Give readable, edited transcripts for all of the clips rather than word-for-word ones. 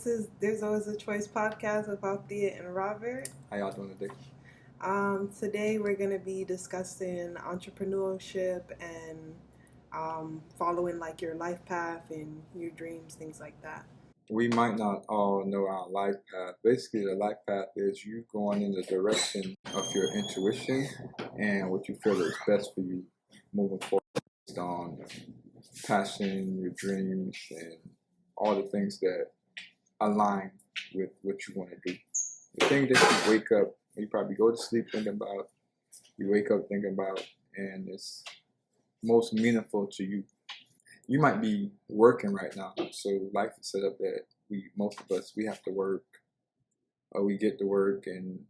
This is There's Always a Choice podcast with Alhtheah and Robert. How y'all doing today? Today we're going to be discussing entrepreneurship and following like your life path and your dreams, things like that. We might not all know our life path. Basically, the life path is you going in the direction of your intuition and what you feel is best for you moving forward based on passion, your dreams, and all the things that align with what you want to do. The thing that you wake up, you probably go to sleep thinking about, you wake up thinking about, and it's most meaningful to you. You might be working right now, so life is set up that most of us, we have to work, or we get to work, and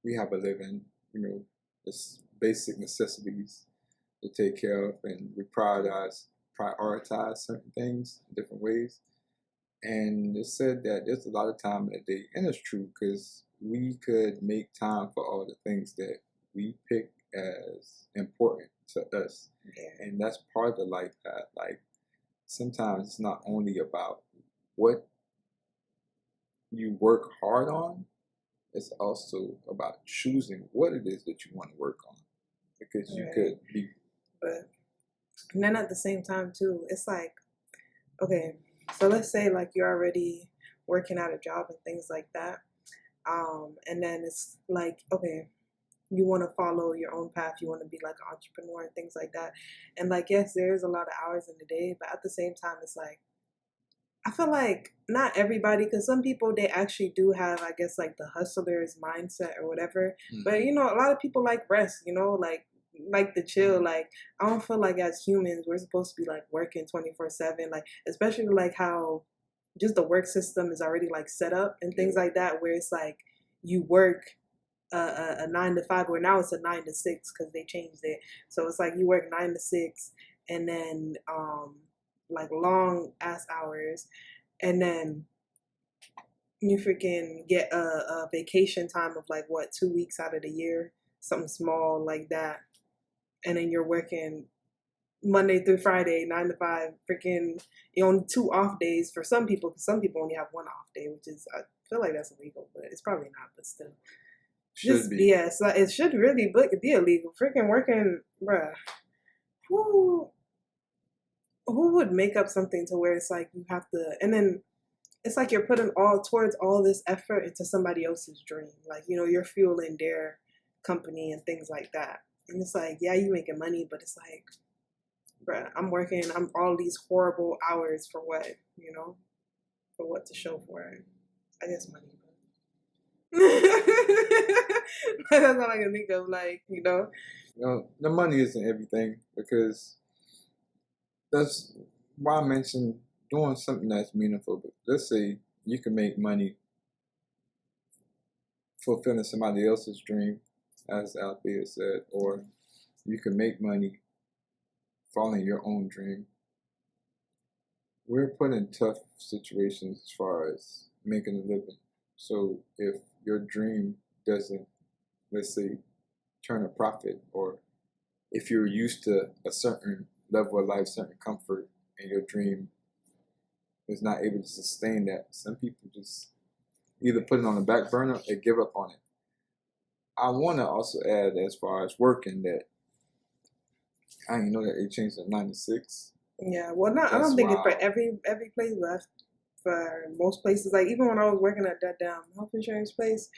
we have a living. It's basic necessities to take care of, and we prioritize certain things in different ways. And it's said that there's a lot of time in a day, and it's true because we could make time for all the things that we pick as important to us. Yeah. And that's part of the life path. Like, sometimes it's not only about what you work hard on, it's also about choosing what it is that you want to work on. Because you could be. But and then at the same time too, it's like, okay, so let's say like you're already working at a job and things like that. And then it's like, okay, you want to follow your own path. You want to be like an entrepreneur and things like that. And like, yes, there's a lot of hours in the day, but at the same time, it's like, I feel like not everybody, because some people, they actually do have, I guess, like the hustler's mindset or whatever. Mm-hmm. But, a lot of people like rest, like the chill. Like, I don't feel like as humans, we're supposed to be like working 24/7, like, especially like how just the work system is already like set up and things like that, where it's like you work a 9 to 5, where now it's a 9 to 6 because they changed it. So it's like you work 9 to 6 and then like long ass hours, and then you freaking get a vacation time of like 2 weeks out of the year, something small like that, and then you're working Monday through Friday, 9 to 5, freaking, only 2 off days for some people, because some people only have 1 off day, which is, I feel like that's illegal, but it's probably not, but still. Should be. Yeah, so it should really be illegal. Freaking working, bruh. Who would make up something to where it's like you have to, and then it's like you're putting all this effort into somebody else's dream. Like, you're fueling their company and things like that. And it's like, yeah, you making money, but it's like, bruh, I'm all these horrible hours for what, for what to show for it. I guess money. That's all I can think of, The money isn't everything, because that's why I mentioned doing something that's meaningful. But let's say you can make money fulfilling somebody else's dream, as Alhtheah said, or you can make money following your own dream. We're put in tough situations as far as making a living. So if your dream doesn't, let's say, turn a profit, or if you're used to a certain level of life, certain comfort, and your dream is not able to sustain that, some people just either put it on the back burner or give up on it. I want to also add, as far as working, that I didn't know that they changed it 9 to 6. Yeah, well, I don't think it's for every place left. For most places, like even when I was working at that damn health insurance place,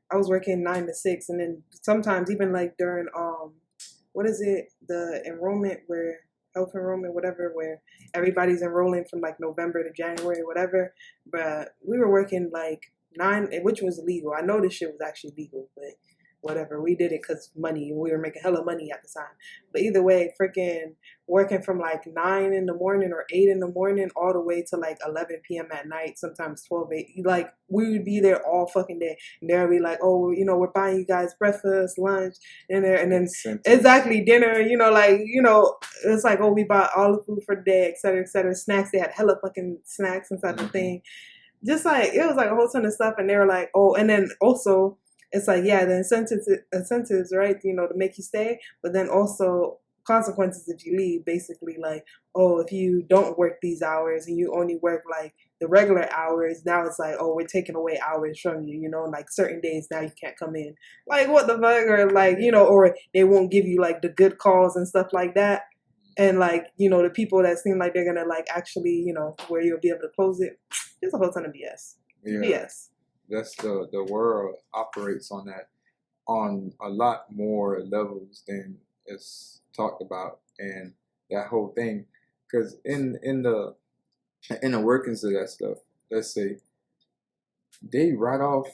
I was working 9 to 6, and then sometimes even like during what is it, the enrollment, where health enrollment, whatever, where everybody's enrolling from like November to January, whatever. But we were working like 9, which was illegal. I know this shit was actually legal, but whatever, we did it because money. We were making hella money at the time. But either way, freaking working from like 9 in the morning or 8 in the morning all the way to like 11 p.m. at night, sometimes 12, 8. Like, we would be there all fucking day. And they'll be like, oh, we're buying you guys breakfast, lunch, and then exactly dinner, it's like, oh, we bought all the food for the day, et cetera, snacks. They had hella fucking snacks inside the thing. Just like, it was like a whole ton of stuff. And they were like, oh, and then also, it's like, yeah, the incentives, right, to make you stay, but then also consequences if you leave, basically, like, oh, if you don't work these hours and you only work like the regular hours. Now it's like, oh, we're taking away hours from you, you know, like certain days now you can't come in. Like, what the fuck? Or like, you know, or they won't give you like the good calls and stuff like that. And like, you know, the people that seem like they're gonna like actually, you know, where you'll be able to close it, there's a whole ton of BS. Yeah. BS. That's the world operates on that on a lot more levels than is talked about, and that whole thing, because in the workings of that stuff, let's say they write off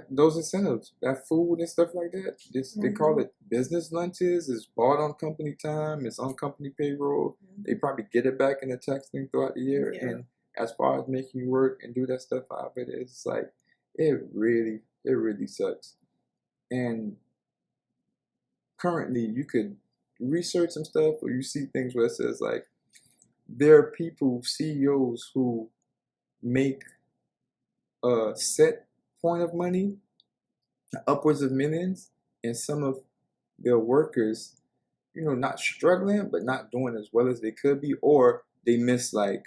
those incentives, that food and stuff like that. They call it business lunches. It's bought on company time. It's on company payroll. They probably get it back in the tax thing throughout the year. Yeah. And as far as making you work and do that stuff out of it, it's like it really sucks. And currently, you could research some stuff, or you see things where it says like there are people, CEOs, who make a set point of money, upwards of millions, and some of their workers, you know, not struggling but not doing as well as they could be, or they miss like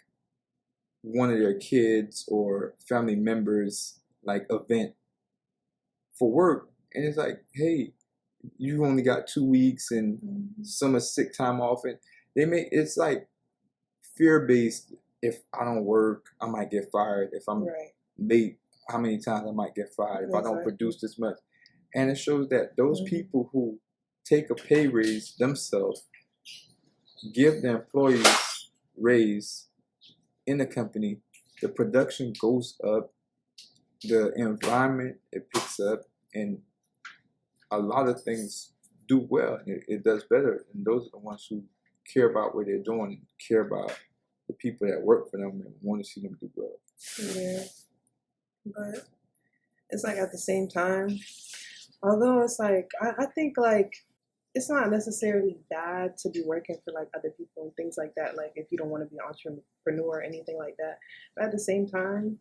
one of their kids or family members like event for work, and it's like, hey, you only got 2 weeks and some is sick time off, and they make it's like fear-based. If I don't work, I might get fired. If I'm late, how many times I might get fired if I don't produce this much. And it shows that those people who take a pay raise themselves, give the employees raise in the company, the production goes up, the environment, it picks up, and a lot of things do well. It does better. And those are the ones who care about what they're doing and care about the people that work for them and want to see them do well. Yeah. But it's like at the same time, although it's like, I think like it's not necessarily bad to be working for like other people and things like that. Like if you don't want to be an entrepreneur or anything like that. But at the same time,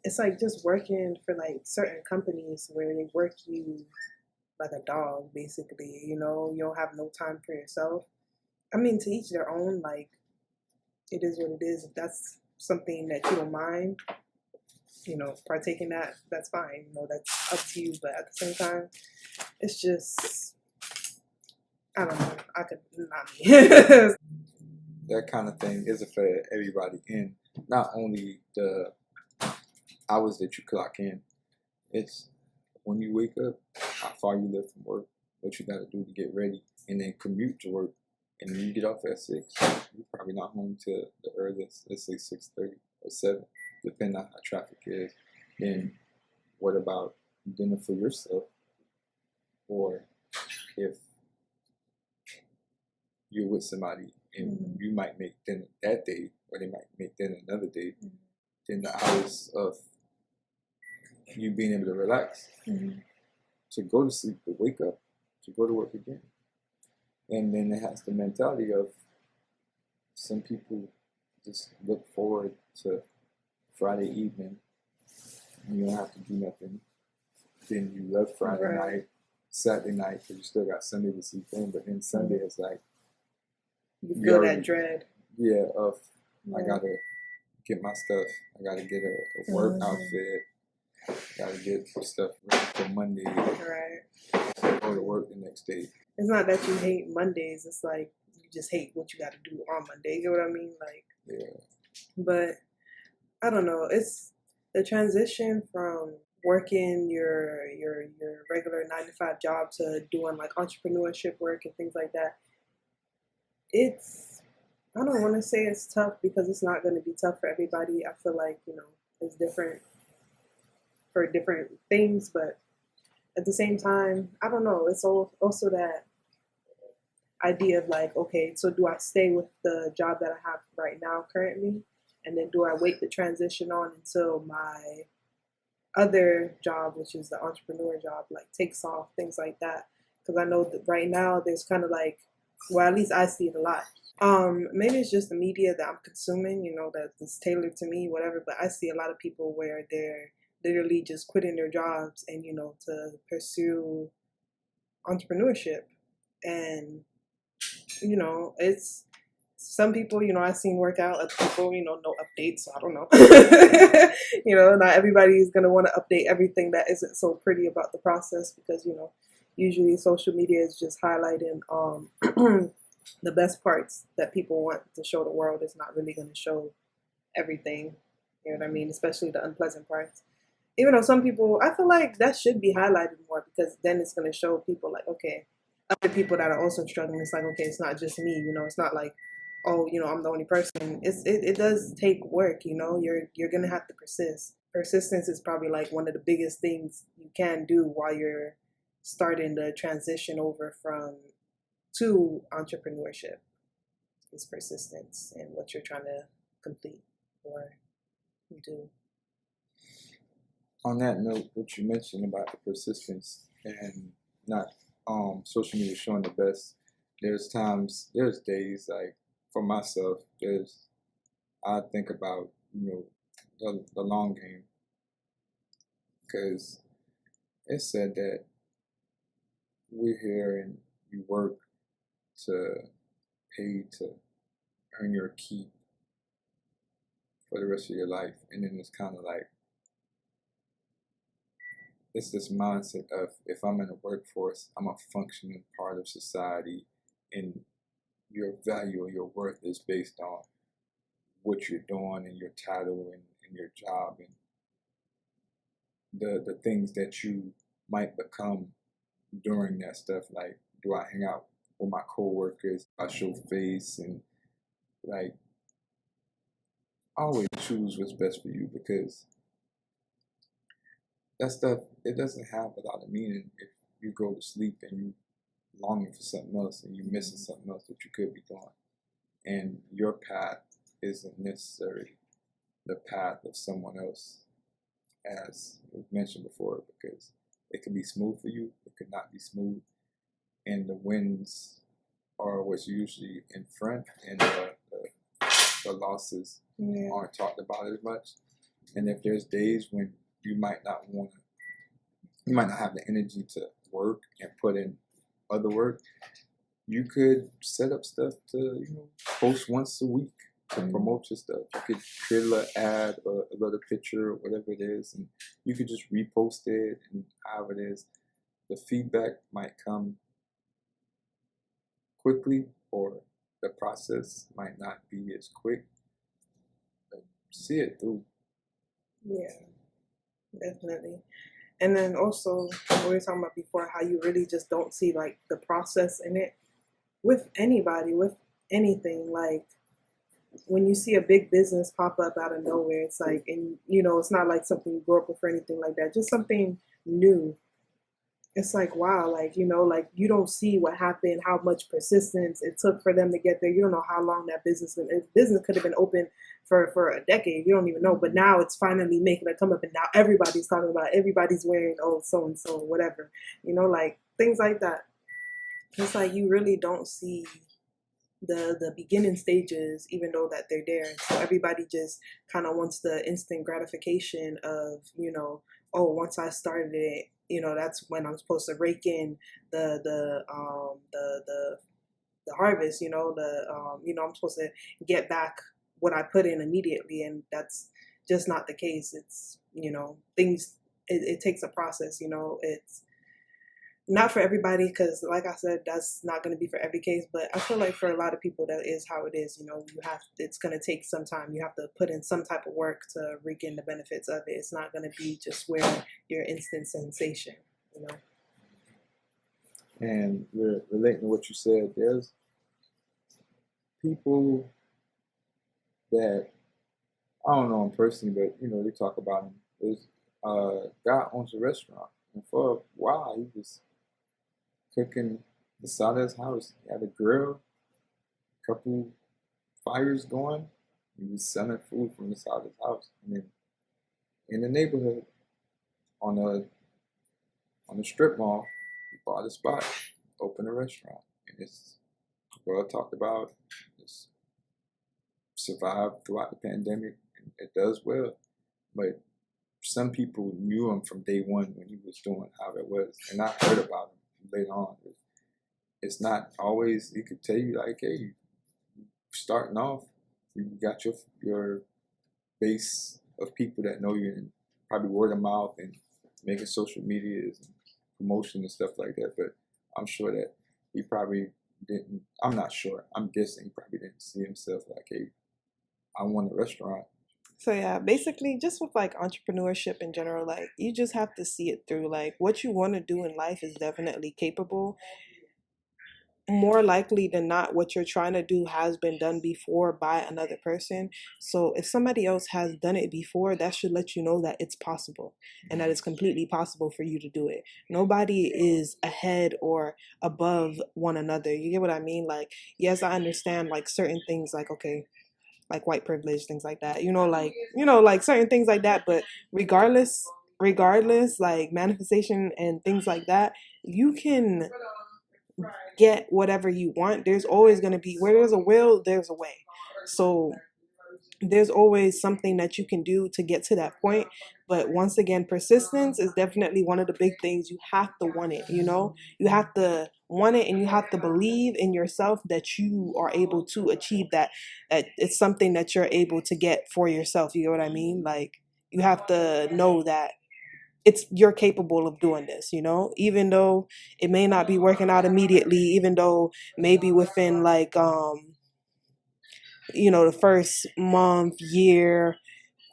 it's like just working for like certain companies where they work you like a dog, basically. You know, you don't have no time for yourself. I mean, to each their own. Like, it is what it is. If that's something that you don't mind, you know, partake in that, that's fine. You know, that's up to you. But at the same time, it's just, I don't know. I could not be. That kind of thing isn't for everybody. And not only the hours that you clock in, it's when you wake up, how far you live from work, what you got to do to get ready, and then commute to work. And when you get off at 6, you're probably not home till the earliest, let's say 6:30 or 7, depending on how traffic is. Then what about dinner for yourself? Or if you're with somebody and you might make dinner that day, or they might make dinner another day, then the hours of you being able to relax, to go to sleep, to wake up, to go to work again. And then it has the mentality of some people just look forward to Friday evening and you don't have to do nothing. Then you love Friday night, Saturday night, because you still got Sunday to sleep in, but then Sunday is like, you feel that dread. Yeah, of I gotta get my stuff, I gotta get a work outfit, I gotta get stuff ready for Monday, go to work the next day. It's not that you hate Mondays, it's like you just hate what you gotta do on Monday, you know what I mean? Like, but I don't know, it's the transition from working your regular 9-to-5 job to doing like entrepreneurship work and things like that. It's, I don't want to say it's tough because it's not going to be tough for everybody. I feel like, you know, it's different for different things, but at the same time, I don't know. It's also that idea of like, okay, so do I stay with the job that I have right now currently? And then do I wait the transition on until my other job, which is the entrepreneur job, like takes off, things like that? Because I know that right now there's kind of like, well, at least I see it a lot. Maybe it's just the media that I'm consuming, you know, that is tailored to me, whatever. But I see a lot of people where they're literally just quitting their jobs and, you know, to pursue entrepreneurship. And, you know, it's some people, I've seen work out. Other people, no updates. So I don't know. Not everybody is going to want to update everything that isn't so pretty about the process because, usually social media is just highlighting the best parts that people want to show the world. It's not really going to show everything. You know what I mean? Especially the unpleasant parts. Even though some people, I feel like that should be highlighted more because then it's going to show people like, okay, other people that are also struggling. It's like, okay, it's not just me. It's not like, oh, I'm the only person. It does take work. You're going to have to persist. Persistence is probably like one of the biggest things you can do while you're starting the transition over to entrepreneurship. Is persistence and what you're trying to complete or do. On that note, what you mentioned about the persistence and not social media showing the best, there's days like for myself, I think about the long game because it's said that we're here and you work to pay to earn your keep for the rest of your life, and then it's kind of like it's this mindset of if I'm in the workforce, I'm a functioning part of society, and your value or your worth is based on what you're doing and your title and your job and the things that you might become during that stuff. Like, do I hang out with my coworkers? I show face and like always choose what's best for you because that stuff, it doesn't have a lot of meaning if you go to sleep and you longing for something else and you're missing something else that you could be doing. And your path isn't necessarily the path of someone else, as was mentioned before, because it can be smooth for you, it could not be smooth. And the wins are what's usually in front, and the losses aren't talked about as much. And if there's days when you might not have the energy to work and put in other work, you could set up stuff to post once a week to promote your stuff. You could create a little ad or a little picture or whatever it is, and you could just repost it. And however it is, the feedback might come quickly or the process might not be as quick, but see it through. Yeah, definitely. And then also, what we were talking about before, how you really just don't see like the process in it with anybody, with anything. Like when you see a big business pop up out of nowhere, it's like, and it's not like something you grew up with or anything like that, just something new. It's like, wow, like, like you don't see what happened, how much persistence it took for them to get there. You don't know how long that business could have been open for a decade. You don't even know. But now it's finally making a come up, and now everybody's talking about it. Everybody's wearing, oh, so-and-so, whatever. Like things like that. It's like you really don't see the beginning stages, even though that they're there. So everybody just kind of wants the instant gratification of, oh, once I started it, that's when I'm supposed to rake in the harvest. I'm supposed to get back what I put in immediately, and that's just not the case. It's things. It takes a process. It's not for everybody because, like I said, that's not going to be for every case. But I feel like for a lot of people, that is how it is. It's going to take some time. You have to put in some type of work to reap in the benefits of it. It's not going to be just where your instant sensation. And relating to what you said, there's people that I don't know him personally, but they talk about him. There's a guy owns a restaurant, and for a while he was cooking the side of his house. He had a grill, a couple fires going. He was selling food from the side of his house, and then in the neighborhood, on a strip mall, he bought a spot, opened a restaurant, and it's well talked about. It's survived throughout the pandemic, and it does well. But some people knew him from day one when he was doing how it was, and I heard about him later on. It's not always, he could tell you like, hey, starting off, you got your base of people that know you, and probably word of mouth and making social medias and promotion and stuff like that. But I'm sure that he probably didn't. I'm not sure. I'm guessing he probably didn't see himself like, hey, I want a restaurant. So yeah, basically just with like entrepreneurship in general, like you just have to see it through. Like what you want to do in life is definitely capable. More likely than not, what you're trying to do has been done before by another person. So if somebody else has done it before, that should let you know that it's possible and that it's completely possible for you to do it. Nobody is ahead or above one another. You get what I mean? Like, yes, I understand like certain things, like, okay, like white privilege, things like that, like certain things like that. But regardless, like manifestation and things like that, you can get whatever you want. There's always going to be, where there's a will, there's a way. So there's always something that you can do to get to that point. But once again, persistence is definitely one of the big things. You have to want it, you have to want it, and you have to believe in yourself that you are able to achieve that it's something that you're able to get for yourself. You know what I mean? Like, you have to know that you're capable of doing this, even though it may not be working out immediately, even though maybe within like the first month, year,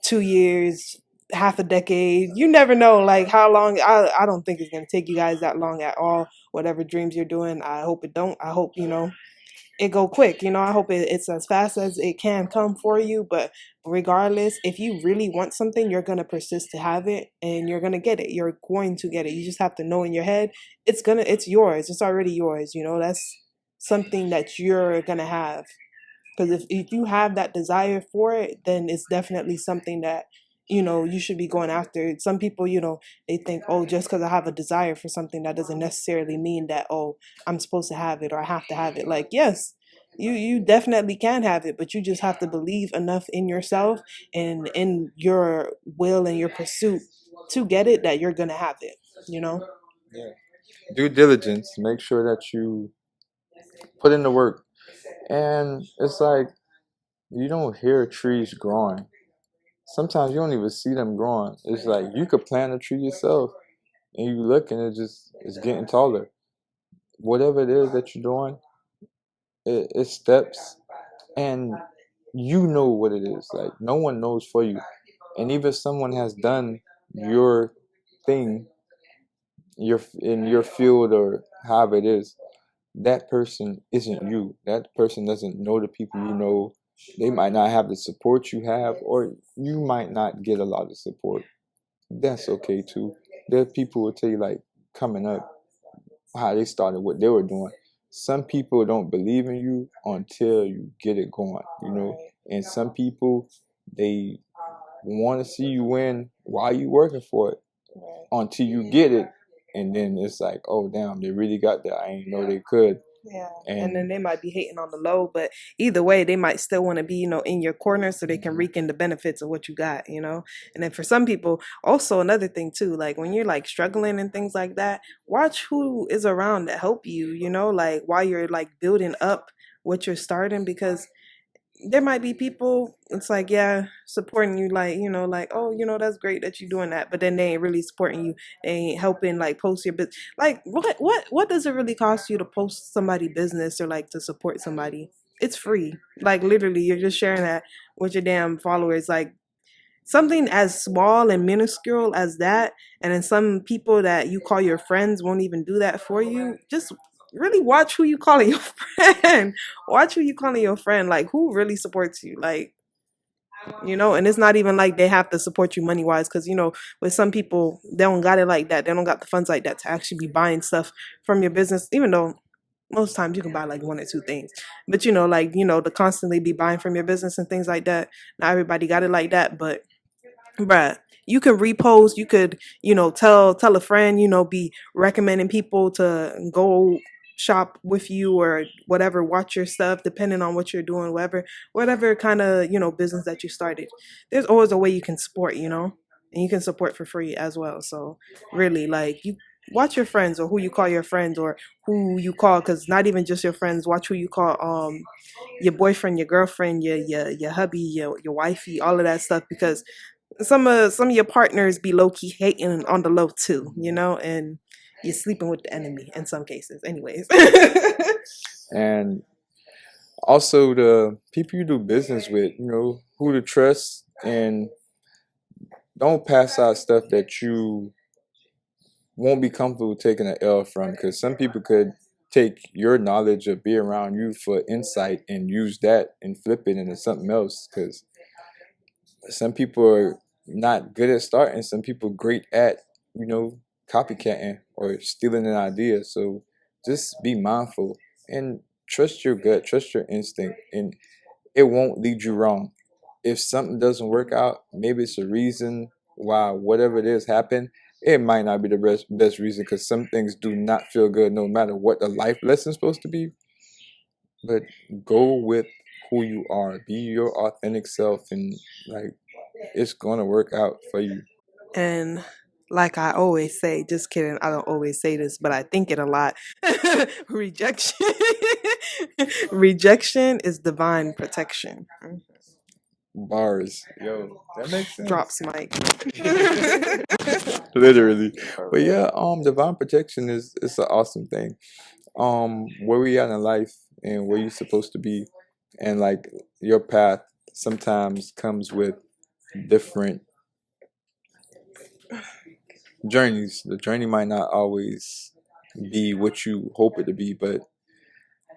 2 years, half a decade, you never know like how long. I don't think it's going to take you guys that long at all. Whatever dreams you're doing, I hope it don't. I hope it go quick. I hope it's as fast as it can come for you. But regardless, if you really want something, you're going to persist to have it, and you're going to get it. You're going to get it. You just have to know in your head it's yours. It's already yours. That's something that you're going to have. Because if you have that desire for it, then it's definitely something that, you should be going after. Some people, they think, oh, just because I have a desire for something, that doesn't necessarily mean that, oh, I'm supposed to have it or I have to have it. Like, yes, you definitely can have it, but you just have to believe enough in yourself and in your will and your pursuit to get it, that you're going to have it. Yeah. Due diligence. Make sure that you put in the work. And it's like you don't hear trees growing. Sometimes you don't even see them growing. It's like you could plant a tree yourself, and you look and it's getting taller. Whatever it is that you're doing, it steps, and you know what it is. Like no one knows for you, and even if someone has done your thing, your in your field or however it is, that person isn't you. That person doesn't know the people you know. They might not have the support you have, or you might not get a lot of support. That's okay too. There are people who tell you, like, coming up, how they started, what they were doing. Some people don't believe in you until you get it going. And some people, they want to see you win while you working for it until you get it. And then it's like, oh, damn, they really got that. I ain't know they could. Yeah. And then they might be hating on the low, but either way, they might still want to be, in your corner so they can reap in the benefits of what you got. And then for some people, also another thing too, like when you're like struggling and things like that, watch who is around to help you, like while you're like building up what you're starting, because there might be people, it's like, yeah, supporting you, like, like, oh, that's great that you're doing that, but then they ain't really supporting you. They ain't helping like post your business. Like, what does it really cost you to post somebody's business or like to support somebody? It's free. Like, literally, you're just sharing that with your damn followers. Like, something as small and minuscule as that, and then some people that you call your friends won't even do that for you. Just really watch who you calling your friend. Watch who you calling your friend. Like, who really supports you. Like, and it's not even like they have to support you money wise, because with some people, they don't got it like that. They don't got the funds like that to actually be buying stuff from your business, even though most times you can buy like one or two things. But like, to constantly be buying from your business and things like that, not everybody got it like that. But bruh, you could repost, you could, tell a friend, be recommending people to go shop with you or whatever, watch your stuff, depending on what you're doing, whatever kind of, business that you started. There's always a way you can support, and you can support for free as well. So really, like, watch your friends, or who you call your friends, or who you call, because not even just your friends. Watch who you call your boyfriend, your girlfriend, your hubby, your wifey, all of that stuff, because some of your partners be low key hating on the low too, and you're sleeping with the enemy in some cases. Anyways. And also the people you do business with, who to trust, and don't pass out stuff that you won't be comfortable taking an L from, because some people could take your knowledge of being around you for insight and use that and flip it into something else, because some people are not good at starting, some people great at copycatting or stealing an idea. So just be mindful and trust your gut, trust your instinct, and it won't lead you wrong. If something doesn't work out, maybe it's a reason why whatever it is happened. It might not be the best reason, because some things do not feel good no matter what the life lesson's supposed to be. But go with who you are. Be your authentic self, and like, it's gonna work out for you. And like I always say, just kidding, I don't always say this, but I think it a lot. Rejection. Rejection is divine protection. Bars. Yo, that makes sense. Drops mic. Literally. But yeah, divine protection is an awesome thing. Where we at in life and where you're supposed to be, and like your path sometimes comes with different journeys. The journey might not always be what you hope it to be, but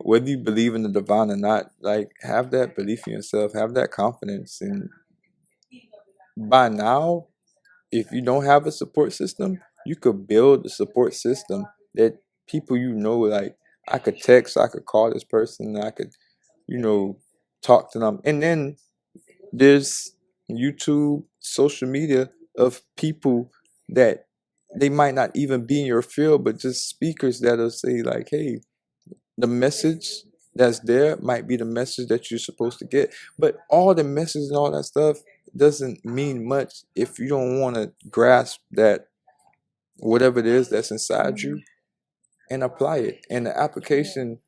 whether you believe in the divine or not, like, have that belief in yourself, have that confidence. And by now, if you don't have a support system, you could build a support system that people, like, I could text, I could call this person, I could, talk to them. And then there's YouTube, social media of people that they might not even be in your field, but just speakers that'll say like, hey, the message that's there might be the message that you're supposed to get. But all the message and all that stuff doesn't mean much if you don't want to grasp that whatever it is that's inside you and apply it. And the application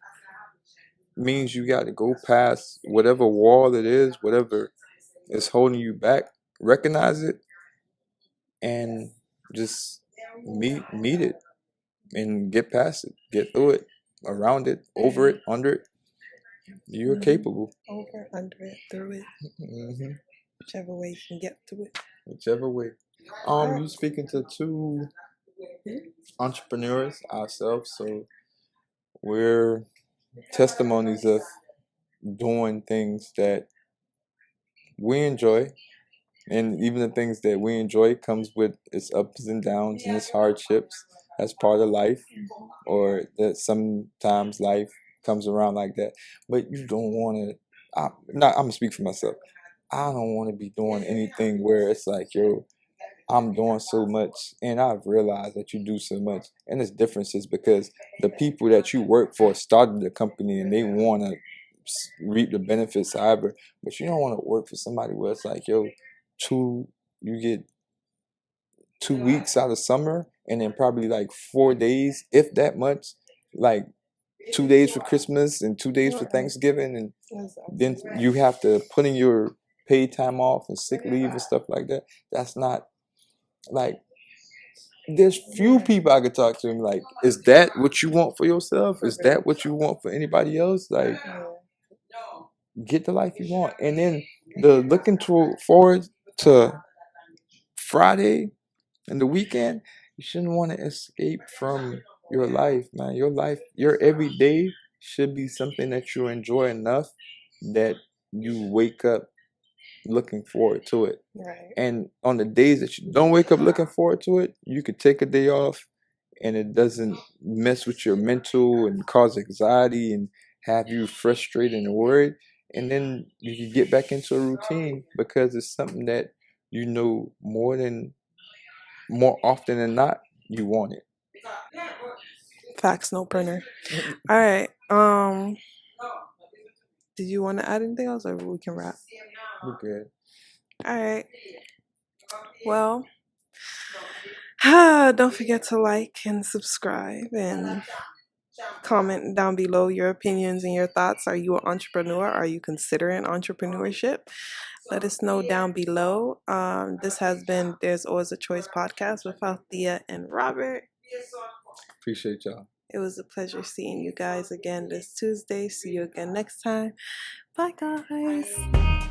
means you got to go past whatever wall it is, whatever is holding you back, recognize it, and just meet it and get past it, get through it, around it, over it, under it. You're capable. Over, under it, through it. Mm-hmm. Whichever way you can get to it. Whichever way. You speaking to two entrepreneurs ourselves, so we're testimonies of doing things that we enjoy, and even the things that we enjoy comes with its ups and downs and its hardships as part of life, or that sometimes life comes around like that. But you don't want to. I'm gonna speak for myself. I don't want to be doing anything where it's like, yo, I'm doing so much, and I've realized that you do so much, and there's differences because the people that you work for started the company and they want to reap the benefits, however. But you don't want to work for somebody where it's like, yo, you get 2 weeks out of summer, and then probably like 4 days, if that much, like 2 days for Christmas and 2 days for Thanksgiving, and then you have to put in your paid time off and sick leave and stuff like that. That's not, like, there's few people I could talk to and be like, is that what you want for yourself? Is that what you want for anybody else? Like, get the life you want. And then the looking forward to Friday and the weekend, you shouldn't want to escape from your life, man. Your life, your everyday should be something that you enjoy enough that you wake up looking forward to it. Right. And on the days that you don't wake up looking forward to it, you could take a day off and it doesn't mess with your mental and cause anxiety and have you frustrated and worried. And then you can get back into a routine because it's something that you know more often than not, you want it. Facts, no printer. All right. Did you want to add anything else, or we can wrap? We're good. All right. Well, Don't forget to like and subscribe and comment down below your opinions and your thoughts. Are you an entrepreneur? Are you considering entrepreneurship? Let us know down below. This has been There's Always a Choice podcast with Alhtheah and Robert. Appreciate y'all. It was a pleasure seeing you guys again this Tuesday. See you again next time. Bye, guys.